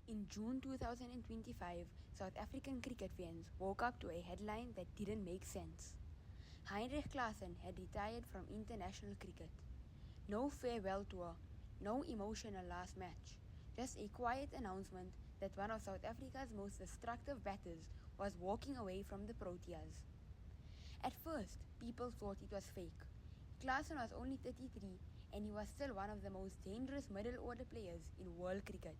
In June 2025, South African cricket fans woke up to a headline that didn't make sense. Heinrich had retired from international cricket. No farewell tour, no emotional last match, just a quiet announcement that one of South Africa's most destructive batters was walking away from the Proteas. At first, people thought it was fake. Klassen was only 33 and he was still one of the most dangerous middle order players in world cricket.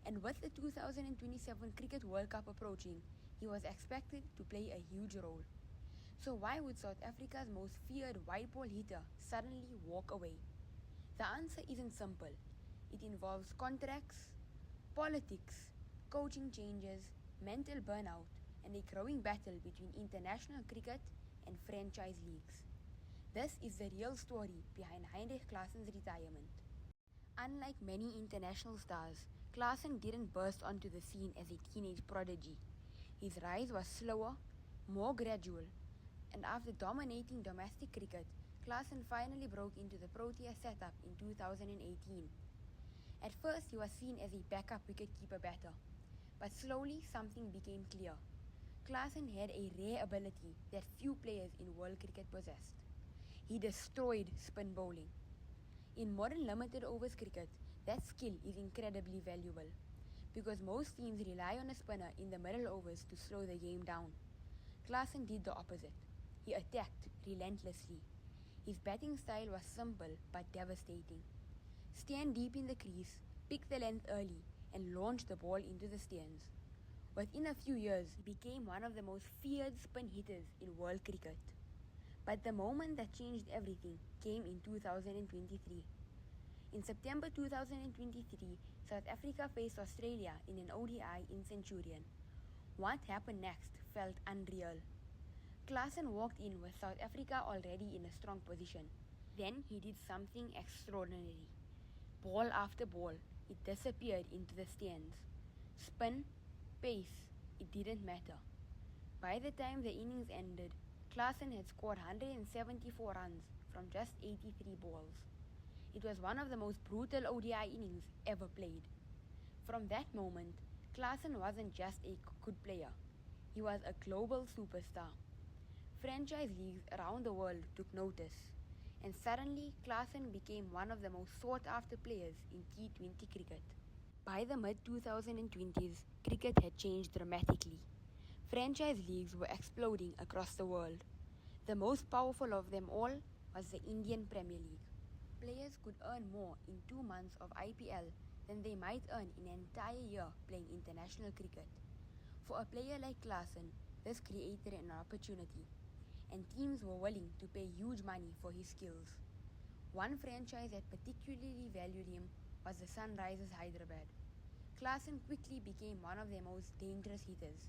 And with the 2027 Cricket World Cup approaching, he was expected to play a huge role. So why would South Africa's most feared white ball hitter suddenly walk away? The answer isn't simple. It involves contracts, politics, coaching changes, mental burnout, and a growing battle between international cricket and franchise leagues. This is the real story behind Heinrich Klassen's retirement. Unlike many international stars, Klassen didn't burst onto the scene as a teenage prodigy. His rise was slower, more gradual, and after dominating domestic cricket, Klassen finally broke into the Protea setup in 2018. At first, he was seen as a backup wicketkeeper batter, but slowly something became clear. Klassen had a rare ability that few players in world cricket possessed. He destroyed spin bowling. In modern limited overs cricket, that skill is incredibly valuable because most teams rely on a spinner in the middle overs to slow the game down. Klassen did the opposite. He attacked relentlessly. His batting style was simple but devastating. Stand deep in the crease, pick the length early, and launch the ball into the stands. Within a few years, he became one of the most feared spin hitters in world cricket. But the moment that changed everything came in 2023. In September 2023, South Africa faced Australia in an ODI in Centurion. What happened next felt unreal. Klassen walked in with South Africa already in a strong position. Then he did something extraordinary. Ball after ball, it disappeared into the stands. Spin, pace, it didn't matter. By the time the innings ended, Klassen had scored 174 runs from just 83 balls. It was one of the most brutal ODI innings ever played. From that moment, Klassen wasn't just a good player. He was a global superstar. Franchise leagues around the world took notice, and suddenly Klassen became one of the most sought-after players in T20 cricket. By the mid-2020s, cricket had changed dramatically. Franchise leagues were exploding across the world. The most powerful of them all was the Indian Premier League. Players could earn more in 2 months of IPL than they might earn in an entire year playing international cricket. For a player like Klassen, this created an opportunity, and teams were willing to pay huge money for his skills. One franchise that particularly valued him was the Sunrisers Hyderabad. Klassen quickly became one of their most dangerous hitters.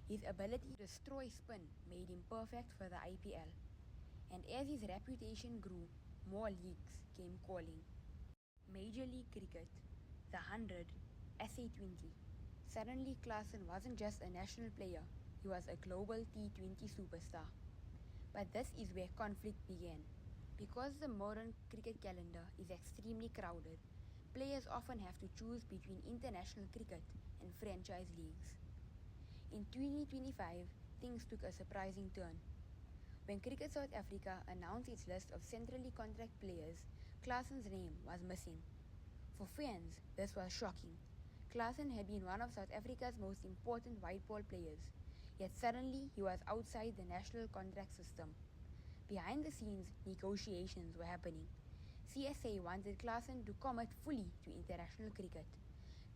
His ability to destroy spin made him perfect for the IPL. And as his reputation grew, more leagues came calling. Major League Cricket, the 100, SA20. Suddenly Klassen wasn't just a national player, he was a global T20 superstar. But this is where conflict began. Because the modern cricket calendar is extremely crowded, players often have to choose between international cricket and franchise leagues. In 2025, things took a surprising turn. When Cricket South Africa announced its list of centrally contract players, Klassen's name was missing. For fans, this was shocking. Klassen had been one of South Africa's most important white ball players, yet suddenly he was outside the national contract system. Behind the scenes, negotiations were happening. CSA wanted Klassen to commit fully to international cricket.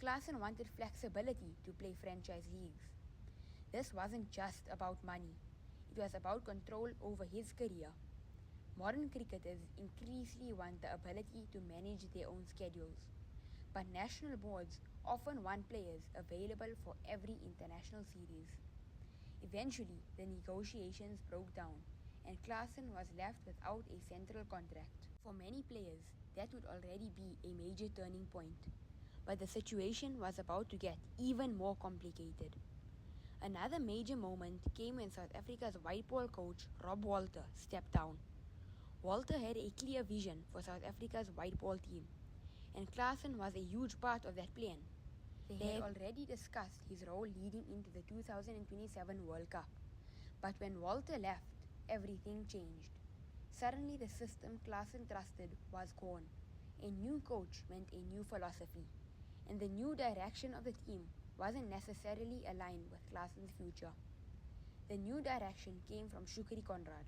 Klassen wanted flexibility to play franchise leagues. This wasn't just about money. It was about control over his career. Modern cricketers increasingly want the ability to manage their own schedules. But national boards often want players available for every international series. Eventually, the negotiations broke down, and Klassen was left without a central contract. For many players, that would already be a major turning point. But the situation was about to get even more complicated. Another major moment came when South Africa's white ball coach Rob Walter stepped down. Walter had a clear vision for South Africa's white ball team, and Klassen was a huge part of that plan. They had already discussed his role leading into the 2027 World Cup. But when Walter left, everything changed. Suddenly the system Klassen trusted was gone. A new coach meant a new philosophy, and the new direction of the team wasn't necessarily aligned with Klassen's future. The new direction came from Shukri Conrad.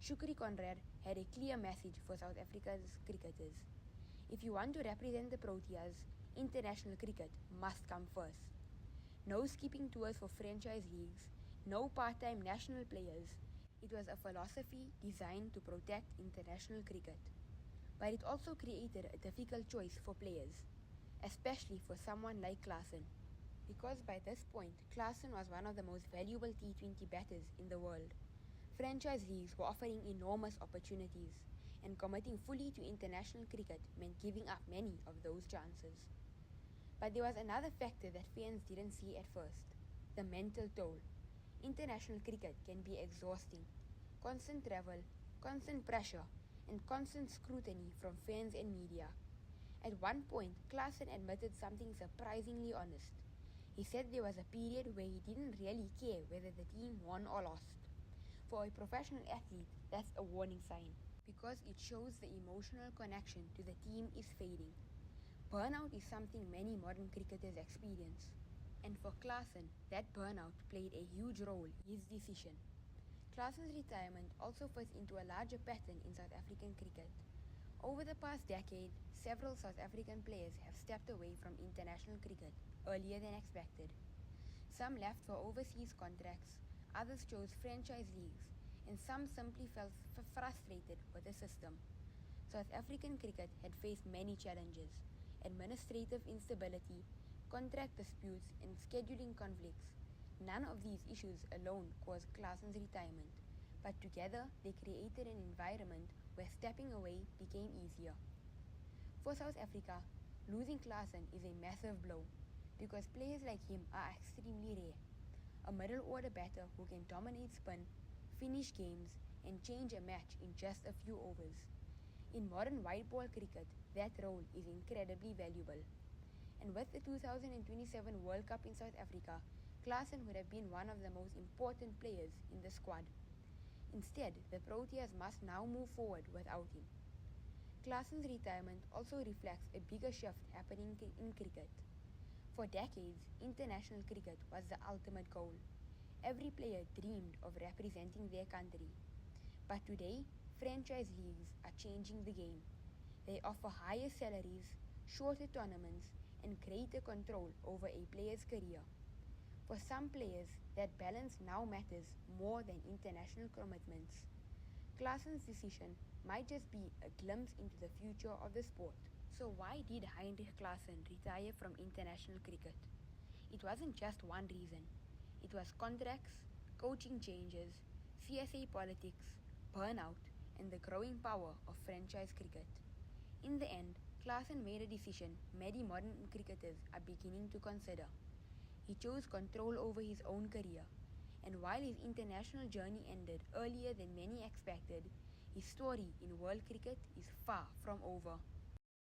Shukri Conrad had a clear message for South Africa's cricketers. If you want to represent the Proteas, international cricket must come first. No skipping tours for franchise leagues, no part-time national players. It was a philosophy designed to protect international cricket. But it also created a difficult choice for players, especially for someone like Klassen. Because by this point, Klassen was one of the most valuable T20 batters in the world. Franchise leagues were offering enormous opportunities, and committing fully to international cricket meant giving up many of those chances. But there was another factor that fans didn't see at first: the mental toll. International cricket can be exhausting. Constant travel, constant pressure, and constant scrutiny from fans and media. At one point, Klassen admitted something surprisingly honest. He said there was a period where he didn't really care whether the team won or lost. For a professional athlete, that's a warning sign, because it shows the emotional connection to the team is fading. Burnout is something many modern cricketers experience, and for Klassen, that burnout played a huge role in his decision. Klassen's retirement also fits into a larger pattern in South African cricket. Over the past decade, several South African players have stepped away from international cricket earlier than expected. Some left for overseas contracts, others chose franchise leagues, and some simply felt frustrated with the system. South African cricket had faced many challenges: administrative instability, contract disputes, and scheduling conflicts. None of these issues alone caused Klassen's retirement, but together they created an environment where stepping away became easier. For South Africa, losing Klassen is a massive blow, because players like him are extremely rare. A middle order batter who can dominate spin, finish games, and change a match in just a few overs. In modern white ball cricket, that role is incredibly valuable. And with the 2027 World Cup in South Africa, Klassen would have been one of the most important players in the squad. Instead, the Proteas must now move forward without him. Klassen's retirement also reflects a bigger shift happening in cricket. For decades, international cricket was the ultimate goal. Every player dreamed of representing their country. But today, franchise leagues are changing the game. They offer higher salaries, shorter tournaments, and greater control over a player's career. For some players, that balance now matters more than international commitments. Klassen's decision might just be a glimpse into the future of the sport. So why did Heinrich Klassen retire from international cricket? It wasn't just one reason. It was contracts, coaching changes, CSA politics, burnout, and the growing power of franchise cricket. In the end, Klassen made a decision many modern cricketers are beginning to consider. He chose control over his own career, and while his international journey ended earlier than many expected, his story in world cricket is far from over.